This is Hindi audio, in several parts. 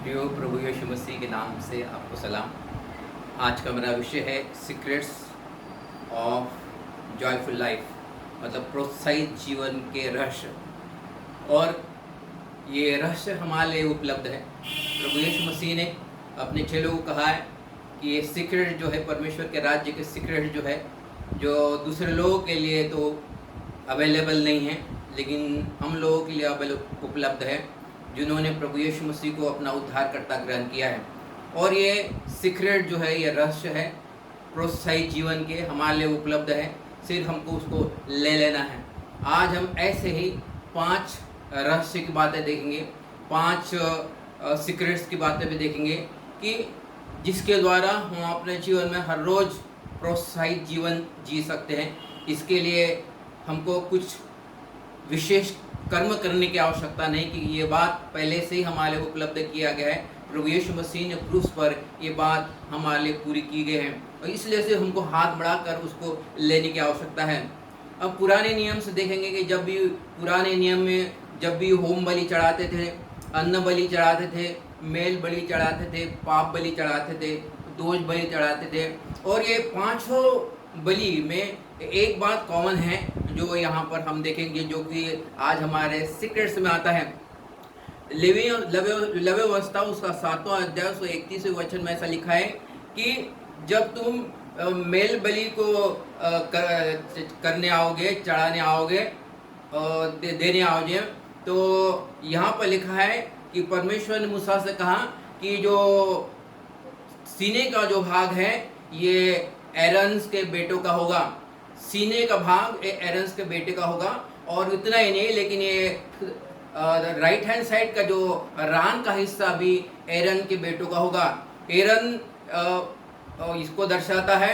प्रियो प्रभु यीशु मसीह के नाम से आपको सलाम। आज का मेरा विषय है सीक्रेट्स ऑफ जॉयफुल लाइफ, मतलब प्रोत्साहित जीवन के रहस्य। और ये रहस्य हमारे लिए उपलब्ध है। प्रभु यीशु मसीह ने अपने चेलों को कहा है कि ये सीक्रेट जो है, परमेश्वर के राज्य के सीक्रेट जो है, जो दूसरे लोगों के लिए तो अवेलेबल नहीं है, लेकिन हम लोगों के लिए उपलब्ध है, जिन्होंने प्रभु यीशु मसीह को अपना उद्धारकर्ता ग्रहण किया है। और ये सीक्रेट जो है, ये रहस्य है प्रोत्साहित जीवन के, हमारे लिए उपलब्ध है। सिर्फ हमको उसको ले लेना है। आज हम ऐसे ही 5 रहस्य की बातें देखेंगे, 5 सीक्रेट्स की बातें भी देखेंगे कि जिसके द्वारा हम अपने जीवन में हर रोज़ प्रोत्साहित जीवन जी सकते हैं। इसके लिए हमको कुछ विशेष कर्म करने की आवश्यकता नहीं, कि ये बात पहले से ही हमारे लिए उपलब्ध किया गया है। प्रभु यीशु मसीह ने क्रूस पर ये बात हमारे लिए पूरी की गई है, और इसलिए से हमको हाथ बढ़ाकर उसको लेने की आवश्यकता है। अब पुराने नियम से देखेंगे कि जब भी पुराने नियम में जब भी होम बलि चढ़ाते थे, अन्न बलि चढ़ाते थे, मेल बलि चढ़ाते थे, पाप बलि चढ़ाते थे, दोष बलि चढ़ाते थे, और ये 5 बलि में एक बात कॉमन है जो यहाँ पर हम देखेंगे, जो कि आज हमारे सीक्रेट्स में आता है। लवे अवस्था उसका 7वां अध्याय 131वें वचन में ऐसा लिखा है कि जब तुम मेल बलि को करने आओगे, चढ़ाने आओगे, देने आओगे, तो यहाँ पर लिखा है कि परमेश्वर ने मूसा से कहा कि जो सीने का जो भाग है ये एरन्स के बेटों का होगा। सीने का भाग एरन्स के बेटे का होगा। और इतना ही नहीं, लेकिन ये राइट हैंड साइड का जो रान का हिस्सा भी एरन के बेटों का होगा। एरन इसको दर्शाता है,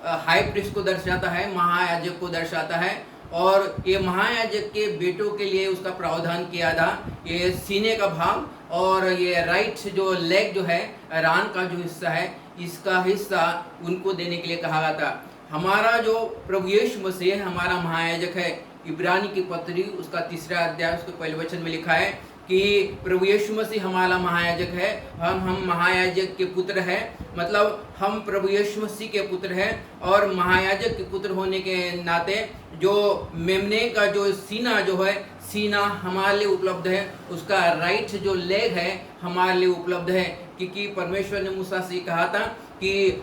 हाई प्रीस्ट को दर्शाता है, महायाजक को दर्शाता है। और ये महायाजक के बेटों के लिए उसका प्रावधान किया था। ये सीने का भाग और ये राइट जो लेग जो है, रान का जो हिस्सा है, इसका हिस्सा उनको देने के लिए कहा गया था। हमारा जो प्रभु यीशु मसीह है, हमारा महायाजक है। इब्रानी की पत्री उसका 3रा अध्याय उसके पहले वचन में लिखा है कि प्रभु यीशु मसीह हमारा महायाजक है। हम महायाजक के पुत्र हैं, मतलब हम प्रभु यीशु मसीह के पुत्र हैं। और महायाजक के पुत्र होने के नाते जो मेमने का जो सीना जो है, सीना हमारे लिए उपलब्ध है। उसका राइट जो लेग है हमारे लिए उपलब्ध है, क्योंकि परमेश्वर ने मूसा से कहा था कि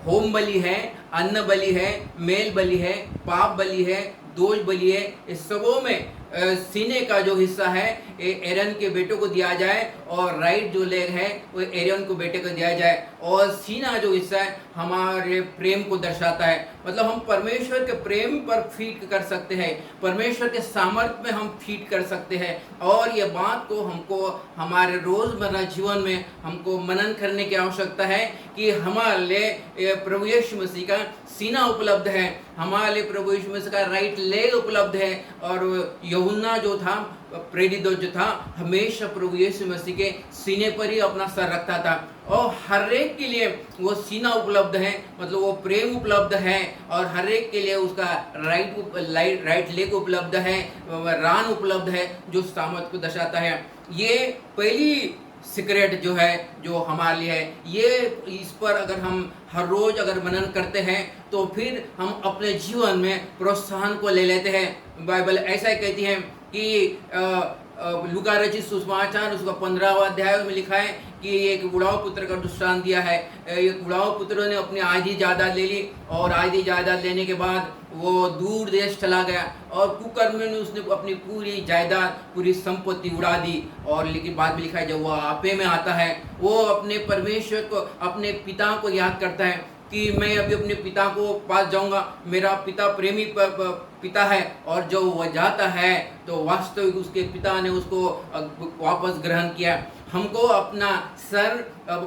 होम बलि है, अन्न बलि है, मेल बलि है, पाप बलि है, दोष बलि है। इस सबों में सीने का जो हिस्सा है एरन के बेटों को दिया जाए, और राइट जो लेग है वो एरन को बेटे को दिया जाए। और सीना जो हिस्सा है हमारे प्रेम को दर्शाता है, मतलब हम परमेश्वर के प्रेम पर फीट कर सकते हैं, परमेश्वर के सामर्थ्य में हम फीट कर सकते हैं। और ये बात को हमको हमारे रोज़मर्रा जीवन में हमको मनन करने की आवश्यकता है कि हमारे लिए प्रभु यीशु मसीह का सीना उपलब्ध है, हमारे लिए प्रभु यीशु मसीह का राइट लेग उपलब्ध है। और यूहन्ना जो था, प्रेरित जो था, हमेशा प्रभु यीशु मसीह के सीने पर ही अपना सर रखता था। और हर एक के लिए वो सीना उपलब्ध है, मतलब वो प्रेम उपलब्ध है। और हर एक के लिए उसका राइट लेग उपलब्ध है, रान उपलब्ध है, जो सामर्थ को दर्शाता है। ये पहली सीक्रेट जो है, जो हमारे लिए है, ये इस पर अगर हम हर रोज़ अगर मनन करते हैं तो फिर हम अपने जीवन में प्रोत्साहन को ले लेते हैं। बाइबल ऐसा ही कहती है कि लूका रचित सुसमाचार उसका 15वां अध्याय में लिखा है कि एक बुढ़ाऊ पुत्र का दृष्टांत दिया है। एक बुढ़ाऊ पुत्र ने अपनी आधी जायदाद ले ली, और आधी जायदाद लेने के बाद वो दूर देश चला गया, और कुकर्म में उसने अपनी पूरी जायदाद, पूरी संपत्ति उड़ा दी। और लेकिन बाद में लिखा है, जब वो आपे में आता है, वो अपने परमेश्वर को, अपने पिता को याद करता है कि मैं अभी अपने पिता को पास जाऊंगा, मेरा पिता प्रेमी पिता है। और जो वह जाता है तो वास्तविक उसके पिता ने उसको वापस ग्रहण किया। हमको अपना सर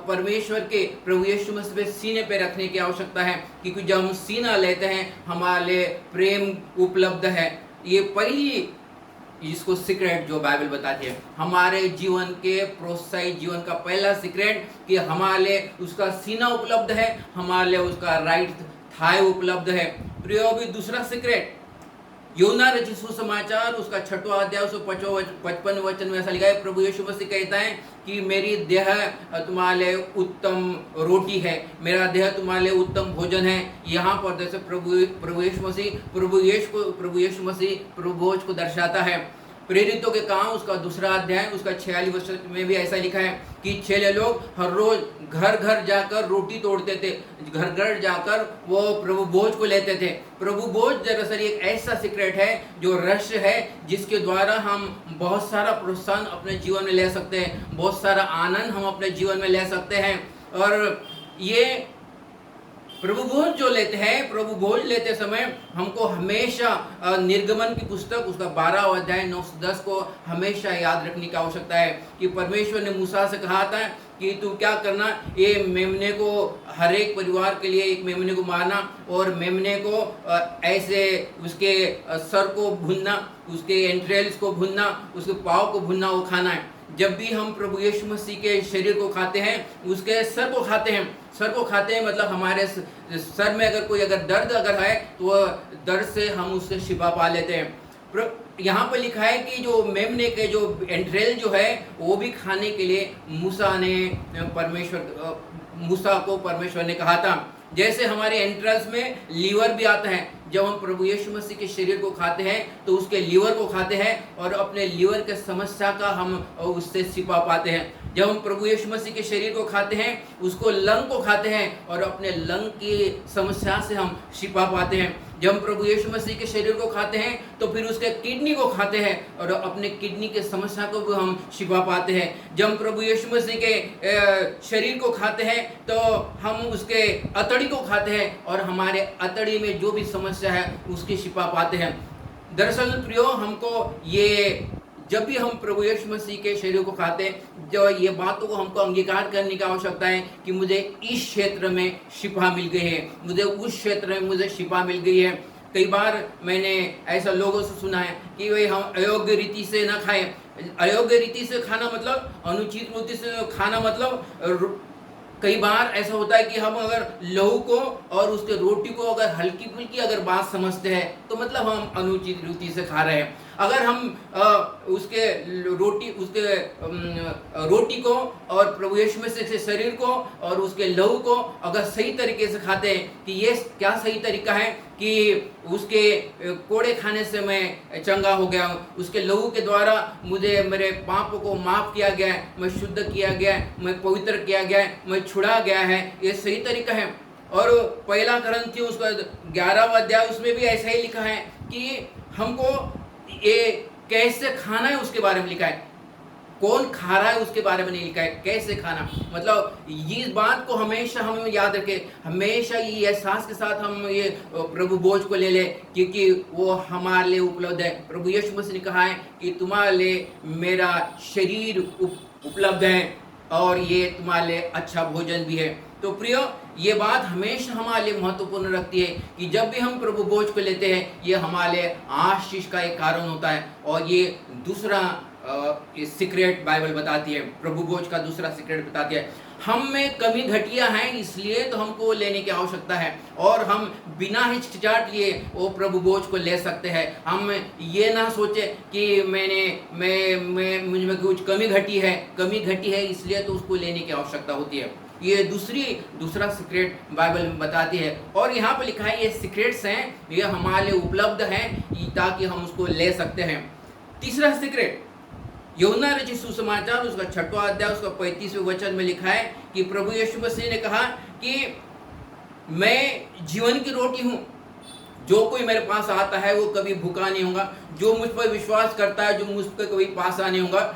परमेश्वर के प्रभु यीशु मसीह के सीने पे रखने की आवश्यकता है, क्योंकि जब हम सीना लेते हैं हमारे लिए प्रेम उपलब्ध है। ये पहली इसको सीक्रेट जो बाइबल बताती है, हमारे जीवन के प्रोत्साहित जीवन का पहला सीक्रेट कि हमारे लिए उसका सीना उपलब्ध है, हमारे लिए उसका राइट थाई उपलब्ध है। प्रियो, भी दूसरा सीक्रेट यूहन्ना रचित सुसमाचार उसका 6वां अध्याय उसका 55 वचन में ऐसा लिखा है, प्रभु यीशु मसीह कहता है कि मेरी देह तुम्हारे लिए उत्तम रोटी है, मेरा देह तुम्हारे लिए उत्तम भोजन है। यहाँ पर जैसे प्रभु यीशु मसीह प्रभु भोज को दर्शाता है। प्रेरितों के काम उसका 2 अध्याय उसका 46 वचन में भी ऐसा लिखा है कि चेले लोग हर रोज घर घर जाकर रोटी तोड़ते थे, घर घर जाकर वो प्रभु भोज को लेते थे। प्रभु भोज दरअसल एक ऐसा सीक्रेट है जो रहस्य है जिसके द्वारा हम बहुत सारा प्रोत्साहन अपने जीवन में ले सकते हैं, बहुत सारा आनंद हम अपने जीवन में ले सकते हैं। और ये प्रभु भोज जो लेते हैं, प्रभु भोज लेते समय हमको हमेशा निर्गमन की पुस्तक उसका 12 अध्याय 9 से 10 को हमेशा याद रखने की आवश्यकता है कि परमेश्वर ने मूसा से कहा था कि तू क्या करना, ये मेमने को हर एक परिवार के लिए एक मेमने को मारना और मेमने को ऐसे उसके सर को भुनना, उसके एंट्रेल्स को भुनना, उसके पाँव को भुनना, वो खाना है। जब भी हम प्रभु यीशु मसीह के शरीर को खाते हैं, उसके सर को खाते हैं, सर को खाते हैं मतलब हमारे सर में अगर दर्द है तो दर्द से हम उससे शिफा पा लेते हैं। यहाँ पर लिखा है कि जो मेमने के जो एंट्रेल जो है वो भी खाने के लिए मूसा को परमेश्वर ने कहा था। जैसे हमारे एंट्रेंस में लीवर भी आता है, जब हम प्रभु यीशु मसीह के शरीर को खाते हैं तो उसके लीवर को खाते हैं और अपने लीवर के समस्या का हम उससे शिफा पाते हैं। जब हम प्रभु यीशु मसीह के शरीर को खाते हैं, उसको लंग को खाते हैं और अपने लंग की समस्या से हम शिफा पाते हैं। जब हम प्रभु यीशु मसीह के शरीर को खाते हैं तो फिर उसके किडनी को खाते हैं और अपने किडनी के समस्या को भी हम शिफा पाते हैं। जब हम प्रभु यीशु मसीह के शरीर को खाते हैं तो हम उसके अतड़ी को खाते हैं और हमारे अतड़ी में जो भी समस्या है उसकी शिफा पाते हैं। दरअसल प्रियो, हमको ये जब भी हम प्रभु यीशु मसीह के शरीर को खाते हैं, जो ये बातों को हमको अंगीकार करने की आवश्यकता है कि मुझे इस क्षेत्र में शिफा मिल गई है, मुझे उस क्षेत्र में मुझे शिफा मिल गई है। कई बार मैंने ऐसा लोगों से सुना है कि भाई हम अयोग्य रीति से ना खाएं। अयोग्य रीति से खाना मतलब, अनुचित रीति से खाना मतलब, कई बार ऐसा होता है कि हम अगर लहू को और उसके रोटी को अगर हल्की फुल्की अगर बात समझते हैं तो मतलब हम अनुचित रीति से खा रहे हैं। अगर हम उसके रोटी को और प्रभु यीशु मसीह के शरीर को और उसके लहू को अगर सही तरीके से खाते हैं कि ये क्या सही तरीका है कि उसके कोड़े खाने से मैं चंगा हो गया हूँ, उसके लहू के द्वारा मुझे मेरे पापों को माफ़ किया गया है, मैं शुद्ध किया गया है, मैं पवित्र किया गया है, मैं छुड़ा गया है, ये सही तरीका है। और 1 कुरिन्थियों उसका 11वां अध्याय उसमें भी ऐसा ही लिखा है कि हमको ये कैसे खाना है उसके बारे में लिखा है, कौन खा रहा है उसके बारे में नहीं लिखा है, कैसे खाना। मतलब इस बात को हमेशा हम याद रखें, हमेशा ये एहसास के साथ हम ये प्रभु भोज को ले ले क्योंकि वो हमारे लिए उपलब्ध है। प्रभु यीशु मसीह ने कहा है कि तुम्हारे लिए मेरा शरीर उपलब्ध है और ये तुम्हारे लिए अच्छा भोजन भी है। तो प्रियो, ये बात हमेशा हमारे लिए महत्वपूर्ण रखती है कि जब भी हम प्रभु भोज को लेते हैं ये हमारे लिए आशीष का एक कारण होता है। और ये दूसरा सीक्रेट बाइबल बताती है, प्रभु भोज का दूसरा सीक्रेट बताती है, हम में कमी घटिया है इसलिए तो हमको लेने की आवश्यकता है और हम बिना हिचकिचाहट लिए वो प्रभु भोज को ले सकते हैं। हम ये ना सोचे कि मुझ में कुछ कमी घटी है इसलिए तो उसको लेने की आवश्यकता होती है। ये दूसरा सीक्रेट बाइबल में बताती है और यहाँ पर लिखा है ये सीक्रेट्स हैं, ये हमारे लिए उपलब्ध हैं ताकि हम उसको ले सकते हैं। तीसरा सीक्रेट, यूहन्ना रचित सुसमाचार उसका 6वां अध्याय उसका 35वें वचन में लिखा है कि प्रभु यीशु मसीह ने कहा कि मैं जीवन की रोटी हूँ, जो कोई मेरे पास आता है वो कभी भूखा नहीं होगा, जो मुझ पर विश्वास करता है, जो मुझ पर कभी पासा नहीं होगा।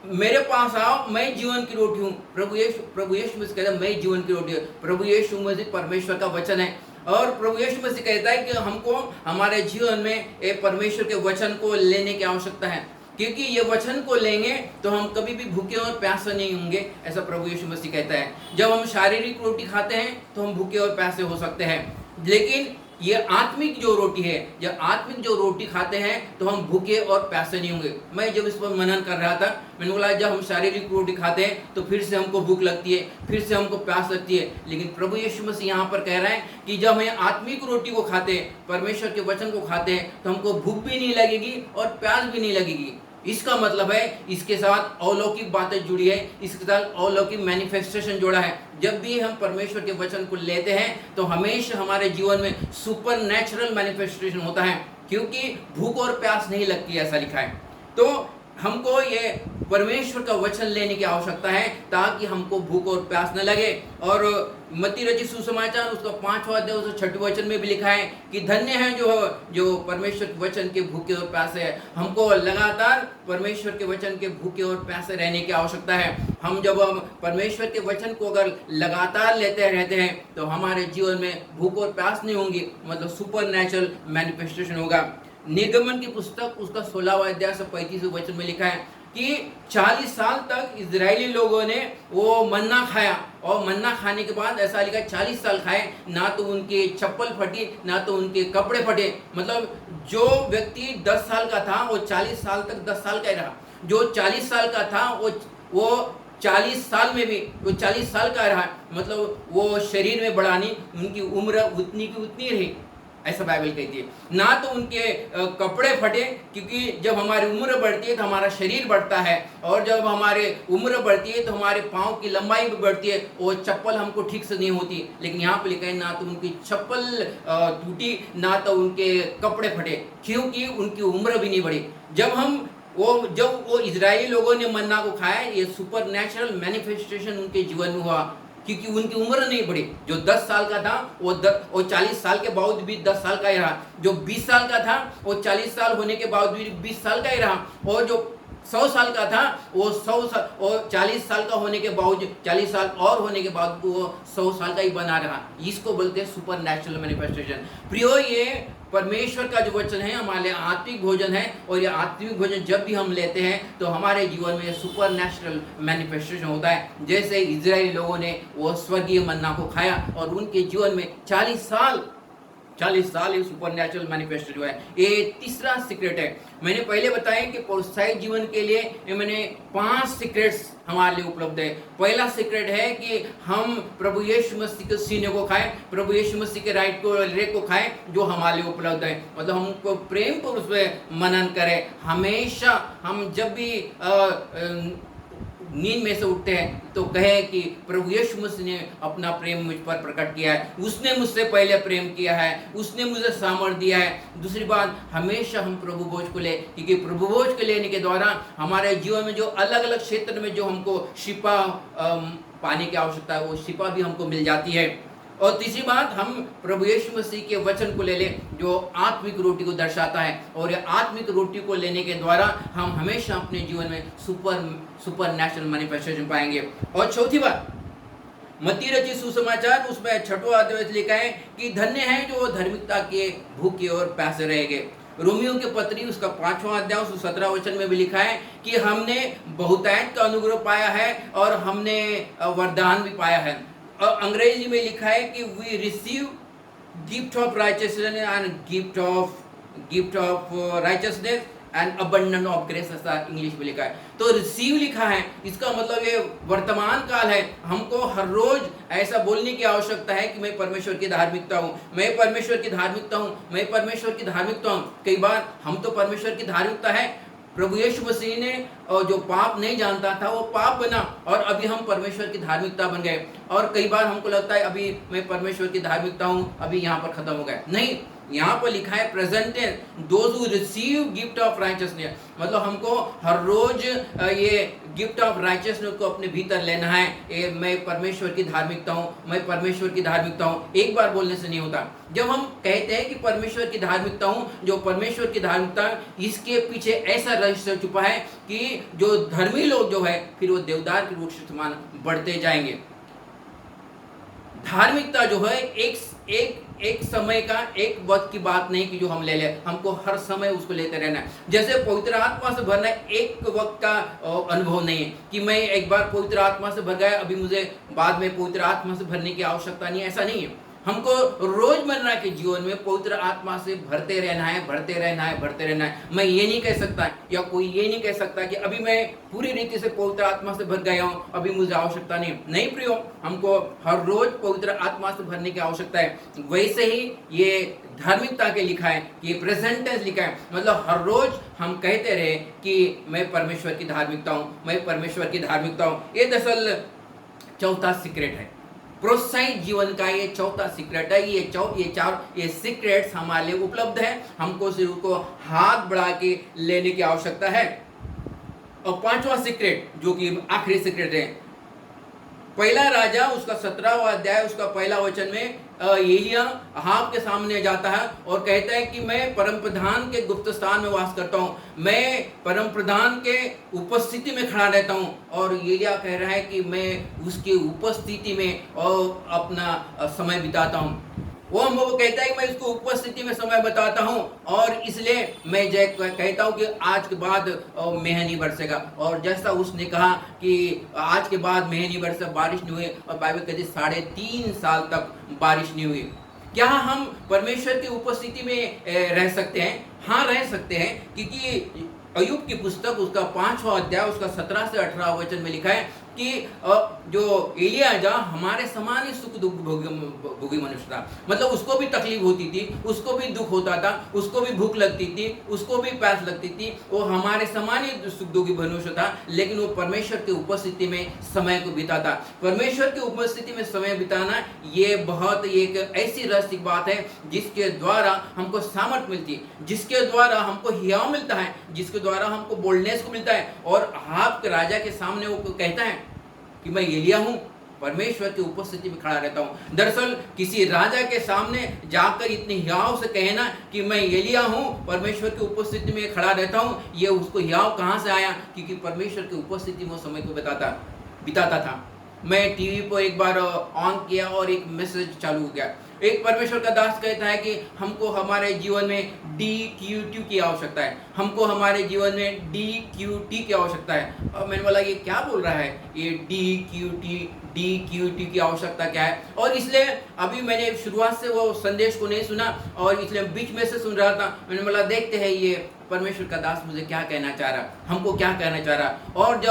मेरे पास आओ, मैं जीवन की रोटी हूँ। प्रभु यीशु मसीह कहता है मैं जीवन की रोटी हूँ। प्रभु यीशु मसीह परमेश्वर का वचन है और प्रभु यीशु मसीह कहता है कि हमको हमारे जीवन में एक परमेश्वर के वचन को लेने की आवश्यकता है, क्योंकि ये वचन को लेंगे तो हम कभी भी भूखे और प्यासे नहीं होंगे, ऐसा प्रभु यीशु मसीह कहता है। जब हम शारीरिक रोटी खाते हैं तो हम भूखे और प्यासे हो सकते हैं, लेकिन ये आत्मिक जो रोटी है, जब आत्मिक जो रोटी खाते हैं तो हम भूखे और प्यासे नहीं होंगे। मैं जब इस पर मनन कर रहा था, मैंने बोला जब हम शारीरिक रोटी खाते हैं तो फिर से हमको भूख लगती है, फिर से हमको प्यास लगती है, लेकिन प्रभु यीशु मसीह यहाँ पर कह रहे हैं कि जब हम आत्मिक रोटी को खाते हैं, परमेश्वर के वचन को खाते हैं, तो हमको भूख भी नहीं लगेगी और प्यास भी नहीं लगेगी। इसका मतलब है इसके साथ अलौकिक बातें जुड़ी है, इसके साथ अलौकिक मैनिफेस्टेशन जोड़ा है। जब भी हम परमेश्वर के वचन को लेते हैं तो हमेशा हमारे जीवन में सुपर नेचुरल मैनिफेस्टेशन होता है, क्योंकि भूख और प्यास नहीं लगती, ऐसा लिखा है। तो हमको ये परमेश्वर का वचन लेने की आवश्यकता है ताकि हमको भूख और प्यास न लगे। और मत्ती रचित सुसमाचार उसका 5वां अध्याय उसका 6वें वचन में भी लिखा है कि धन्य है जो परमेश्वर के वचन के भूखे और प्यासे है। हमको लगातार परमेश्वर के वचन के भूखे और प्यासे रहने की आवश्यकता है। हम जब परमेश्वर के वचन को अगर लगातार लेते रहते हैं तो हमारे जीवन में भूख और प्यास नहीं होंगी, मतलब सुपर नेचुरल मैनिफेस्टेशन होगा। निर्गमन की पुस्तक उसका 16वां अध्याय से 35वें वचन में लिखा है कि 40 साल तक इजरायली लोगों ने वो मन्ना खाया, और मन्ना खाने के बाद ऐसा लिखा 40 साल खाए, ना तो उनके चप्पल फटी ना तो उनके कपड़े फटे। मतलब जो व्यक्ति 10 साल का था वो 40 साल तक 10 साल का ही रहा, जो 40 साल का था वो 40 साल में भी वो 40 साल का रहा, मतलब वो शरीर में बढ़ा नहीं, उनकी उम्र उतनी की उतनी रही, ऐसा बाइबल कहती है। ना तो उनके कपड़े फटे, क्योंकि जब हमारी उम्र बढ़ती है तो हमारा शरीर बढ़ता है, और जब हमारे उम्र बढ़ती है तो हमारे पाँव की लंबाई भी बढ़ती है, और चप्पल हमको ठीक से नहीं होती। लेकिन यहाँ पे लिखा है ना तो उनकी चप्पल टूटी ना तो उनके कपड़े फटे, क्योंकि उनकी उम्र भी नहीं बढ़ी। जब वो इजरायली लोगों ने मन्ना को खाया, ये सुपर नेचुरल मैनिफेस्टेशन उनके जीवन में हुआ, क्योंकि उनकी उम्र नहीं बढ़ी। जो 10 साल का था वो 40 साल के बावजूद भी 10 साल का ही रहा, जो 20 साल का था वो 40 साल होने के बावजूद भी 20 साल का ही रहा, और जो 100 साल का था वो 100 साल और 40 साल का होने के बावजूद 40 साल और होने के बाद वो 100 साल का ही बना रहा। इसको बोलते हैं सुपर नेचुरल मैनिफेस्टेशन। प्रियो, ये परमेश्वर का जो वचन है हमारे लिए आत्मिक भोजन है, और ये आत्मिक भोजन जब भी हम लेते हैं तो हमारे जीवन में सुपर नेचुरल मैनिफेस्टेशन होता है। जैसे इजरायली लोगों ने वो स्वर्गीय मन्ना को खाया और उनके जीवन में 40 साल ये सुपर नेचुरल मैनिफेस्टेशन जो है। ये तीसरा सीक्रेट है। मैंने पहले बताया कि प्रोत्साहित जीवन के लिए मैंने 5 सीक्रेट्स हमारे लिए उपलब्ध है। पहला सीक्रेट है कि हम प्रभु यीशु मसीह के सीने को खाएं, प्रभु यीशु मसीह के राइट को रेक को खाएं जो हमारे लिए उपलब्ध है। मतलब हमको प्रेम पर उस पर मनन करें। हमेशा हम जब भी नींद में से उठते हैं तो कहे कि प्रभु यीशु मसीह ने अपना प्रेम मुझ पर प्रकट किया है, उसने मुझसे पहले प्रेम किया है, उसने मुझे सामर्थ दिया है। दूसरी बात, हमेशा हम प्रभु भोज को ले, क्योंकि प्रभु भोज को लेने के द्वारा हमारे जीवन में जो अलग अलग क्षेत्र में जो हमको शिफा पाने की आवश्यकता है वो शिफा भी हमको मिल जाती है। और तीसरी बात, हम प्रभु यीशु मसीह के वचन को ले लें जो आत्मिक रोटी को दर्शाता है, और ये आत्मिक रोटी को लेने के द्वारा हम हमेशा अपने जीवन में सुपर नेचुरल मैनिफेस्टेशन पाएंगे। और चौथी बात, मत्ती रचित सुसमाचार उसमें 6वां अध्याय लिखा है कि धन्य है जो धार्मिकता के भूखे और प्यासे रहेंगे। रोमियो के पत्री उसका 5वां अध्याय 17 वचन में भी लिखा है कि हमने बहुतायत का अनुग्रह पाया है और हमने वरदान भी पाया है। अंग्रेजी में लिखा है कि we receive gift of righteousness and gift of righteousness and abundance of grace, ऐसा इंग्लिश में लिखा है। तो रिसीव लिखा है, इसका मतलब ये वर्तमान काल है। हमको हर रोज ऐसा बोलने की आवश्यकता है कि मैं परमेश्वर की धार्मिकता हूँ, मैं परमेश्वर की धार्मिकता हूँ, मैं परमेश्वर की धार्मिकता हूँ। कई बार हम तो परमेश्वर की धार्मिकता है, प्रभु यीशु मसीह ने जो पाप नहीं जानता था वो पाप बना और अभी हम परमेश्वर की धार्मिकता बन गए। और कई बार हमको लगता है अभी मैं परमेश्वर की धार्मिकता हूँ, अभी यहाँ पर खत्म हो गया। नहीं, यहाँ पर लिखा है present tense, those who receive gift of righteousness. मतलब हमको हर रोज ये गिफ्ट ऑफ राइचियसनेस को अपने भीतर लेना है। मैं परमेश्वर की धार्मिकता हूँ, मैं परमेश्वर की धार्मिकता हूँ। एक बार बोलने से नहीं होता। जब हम कहते हैं कि परमेश्वर की धार्मिकता हूँ, जो परमेश्वर की धार्मिकता, इसके पीछे ऐसा रहस्य छुपा है कि जो धर्मी लोग जो है फिर वो देवदार के वृक्ष समान बढ़ते जाएंगे। धार्मिकता जो है एक समय का, एक वक्त की बात नहीं कि जो हम ले ले, हमको हर समय उसको लेते रहना है। जैसे पवित्र आत्मा से भरना एक वक्त का अनुभव नहीं है कि मैं एक बार पवित्र आत्मा से भर गया, अभी मुझे बाद में पवित्र आत्मा से भरने की आवश्यकता नहीं है, ऐसा नहीं है। हमको रोजमर्रा के जीवन में पवित्र आत्मा से भरते रहना है, भरते रहना है, भरते रहना है। मैं ये नहीं कह सकता, या कोई ये नहीं कह सकता कि अभी मैं पूरी रीति से पवित्र आत्मा से भर गया हूँ, अभी मुझे आवश्यकता नहीं प्रियो, हमको हर रोज पवित्र आत्मा से भरने की आवश्यकता है। वैसे ही ये धार्मिकता के लिखा है कि प्रेजेंट टेंस लिखा है, मतलब हर रोज हम कहते रहे कि मैं परमेश्वर की धार्मिकता हूँ, मैं परमेश्वर की धार्मिकता हूँ। ये दरअसल चौथा सीक्रेट है, प्रोत्साहित जीवन का ये चौथा सीक्रेट है। ये सीक्रेट्स हमारे लिए उपलब्ध है, हमको सिर्फ उसको हाथ बढ़ा के लेने की आवश्यकता है। और पांचवा सीक्रेट जो कि आखिरी सीक्रेट है, पहला राजा उसका 17वां अध्याय उसका पहला वचन में एलिया अहाब के सामने जाता है और कहता है कि मैं परम प्रधान के गुप्त स्थान में वास करता हूँ, मैं परम प्रधान के उपस्थिति में खड़ा रहता हूँ। और एलिया कह रहा है कि मैं उसकी उपस्थिति में और अपना समय बिताता हूँ। वो हमको कहता है कि मैं उसको उपस्थिति में समय बताता हूँ, और इसलिए मैं कहता हूँ कि आज के बाद मेह नहीं बरसेगा। और जैसा उसने कहा कि आज के बाद मेह नहीं बरसा, बारिश नहीं हुई, और बाइबल कहती 3.5 साल तक बारिश नहीं हुई। क्या हम परमेश्वर की उपस्थिति में रह सकते हैं? हाँ, रह सकते हैं, क्योंकि अय्यूब की पुस्तक उसका 5वां अध्याय उसका 17 से 18 वचन में लिखा है कि जो एलिया हमारे समान ही सुख दुख भोगी मनुष्य था। मतलब उसको भी तकलीफ होती थी, उसको भी दुख होता था, उसको भी भूख लगती थी, उसको भी प्यास लगती थी, वो हमारे समान ही सुख दुखी मनुष्य था, लेकिन वो परमेश्वर की उपस्थिति में समय को बिताता। परमेश्वर की उपस्थिति में समय बिताना ये बहुत एक ऐसी रहस्य बात है जिसके द्वारा हमको सामर्थ मिलती है, जिसके द्वारा हमको हियाव मिलता है, जिसके द्वारा हमको बोल्डनेस को मिलता है। और अहाब के राजा के सामने वो कहता है कि मैं एलिया हूँ, परमेश्वर की उपस्थिति में खड़ा रहता हूँ। दरअसल किसी राजा के सामने जाकर इतने हियाव से कहना कि मैं एलिया हूँ, परमेश्वर की उपस्थिति में खड़ा रहता हूँ, ये उसको हियाव कहाँ से आया? क्योंकि परमेश्वर की उपस्थिति में समय को बिताता था। मैं टीवी पर एक बार ऑन किया और एक मैसेज चालू हो गया। एक परमेश्वर का दास कहता है कि हमको हमारे जीवन में DQT की आवश्यकता है, हमको हमारे जीवन में DQT की आवश्यकता है। और मैंने बोला ये क्या बोल रहा है, ये DQT की आवश्यकता क्या है? और इसलिए अभी मैंने शुरुआत से वो संदेश को नहीं सुना, और इसलिए बीच में से सुन रहा था। मैंने बोला देखते हैं ये परमेश्वर का दास मुझे क्या कहना चाह रहा, हमको क्या कहना चाह रहा। और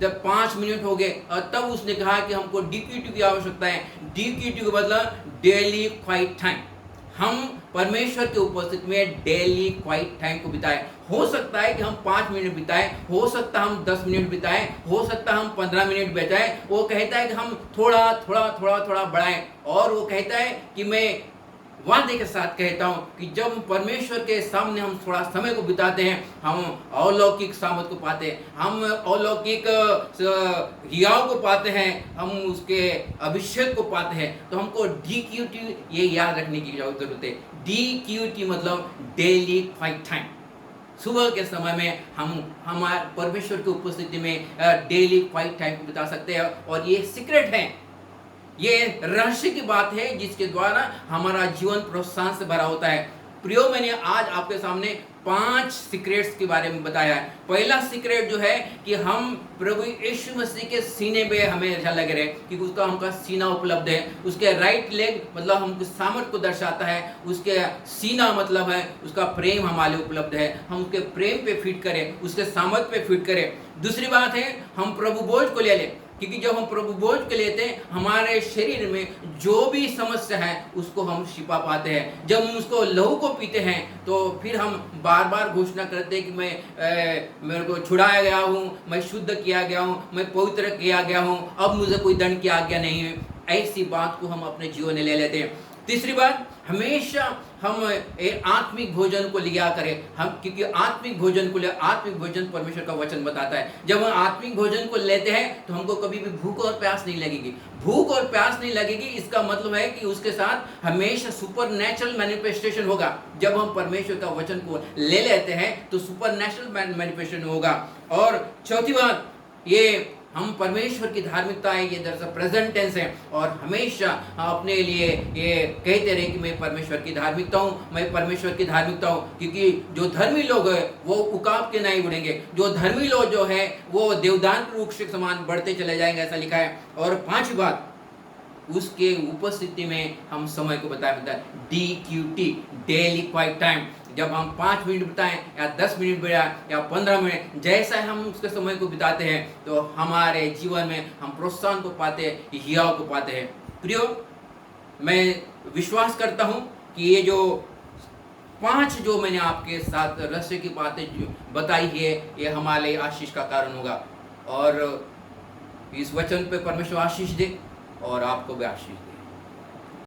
जब 5 मिनट हो गए तब उसने कहा कि हमको DQT की आवश्यकता है। DQT का मतलब डेली क्वाइट टाइम। हम परमेश्वर के उपस्थिति में डेली क्वाइट टाइम को बिताएं। हो सकता है कि हम 5 मिनट बिताएं, हो सकता है हम 10 मिनट बिताएं, हो सकता है हम 15 मिनट बिताएं। वो कहता है कि हम थोड़ा बढ़ाएं। और वो कहता है कि मैं वादे के साथ कहता हूँ कि जब परमेश्वर के सामने हम थोड़ा समय को बिताते हैं, हम अलौकिक सामर्थ को पाते हैं, हम अलौकिक हियाव को पाते हैं, हम उसके अभिषेक को पाते हैं। तो हमको DQT ये याद रखने की जरूरत है। DQT मतलब डेली क्वाइट टाइम। सुबह के समय में हम हमारे परमेश्वर की उपस्थिति में डेली क्वाइट टाइम को बिता सकते हैं। और ये सीक्रेट है, ये रहस्य की बात है जिसके द्वारा हमारा जीवन प्रोत्साहन से भरा होता है। प्रियो, मैंने आज आपके सामने 5 सीक्रेट्स के बारे में बताया है। पहला सीक्रेट जो है कि हम प्रभु यीशु मसीह के सीने पे हमेशा लगे रहे, क्योंकि उसका हमका सीना उपलब्ध है। उसके राइट लेग मतलब हमको सामर्थ को दर्शाता है, उसके सीना मतलब है उसका प्रेम हमारे लिए उपलब्ध है। हम उसके प्रेम पे फिट करें, उसके सामर्थ पे फिट करें। दूसरी बात है हम प्रभु बोझ को ले लें, क्योंकि जब हम प्रभु बोझ के लेते हैं हमारे शरीर में जो भी समस्या है उसको हम छिपा पाते हैं। जब हम उसको लहू को पीते हैं तो फिर हम बार बार घोषणा करते हैं कि मेरे को छुड़ाया गया हूँ, मैं शुद्ध किया गया हूँ, मैं पवित्र किया गया हूँ, अब मुझे कोई दंड की आज्ञा नहीं है। ऐसी बात को हम अपने जीवन में ले लेते हैं। तीसरी बात, हमेशा हम आत्मिक भोजन को लिया करें, हम क्योंकि आत्मिक भोजन परमेश्वर का वचन बताता है। जब हम आत्मिक भोजन को लेते हैं तो हमको कभी भी भूख और प्यास नहीं लगेगी। भूख और प्यास नहीं लगेगी, इसका मतलब है कि उसके साथ हमेशा सुपरनैचुरल मैनिफेस्टेशन होगा। जब हम परमेश्वर का वचन को ले लेते हैं तो सुपरनैचुरल मैनिफेस्टेशन होगा। और चौथी बात, ये हम परमेश्वर की धार्मिकता है, ये दरअसल प्रेजेंट टेंस है। और हमेशा अपने लिए ये कहते रहे कि मैं परमेश्वर की धार्मिकता हूँ, मैं परमेश्वर की धार्मिकता हूँ। क्योंकि जो धर्मी लोग हैं वो उकाब के नहीं उड़ेंगे, जो धर्मी लोग जो है वो देवदान वृक्ष के समान बढ़ते चले जाएंगे, ऐसा लिखा है। और पांचवी बात, उसके उपस्थिति में हम समय को बताए DQT, डेली क्वाइट टाइम। जब हम 5 मिनट बिताएं या 10 मिनट बिताएं या 15 मिनट, जैसा हम उसके समय को बिताते हैं तो हमारे जीवन में हम प्रोत्साहन को पाते हैं, हियाव को पाते हैं। प्रियो, मैं विश्वास करता हूं कि ये जो 5 जो मैंने आपके साथ रहस्य की बातें जो बताई है, ये हमारे आशीष का कारण होगा। और इस वचन पे परमेश्वर आशीष दे और आपको भी आशीष दे।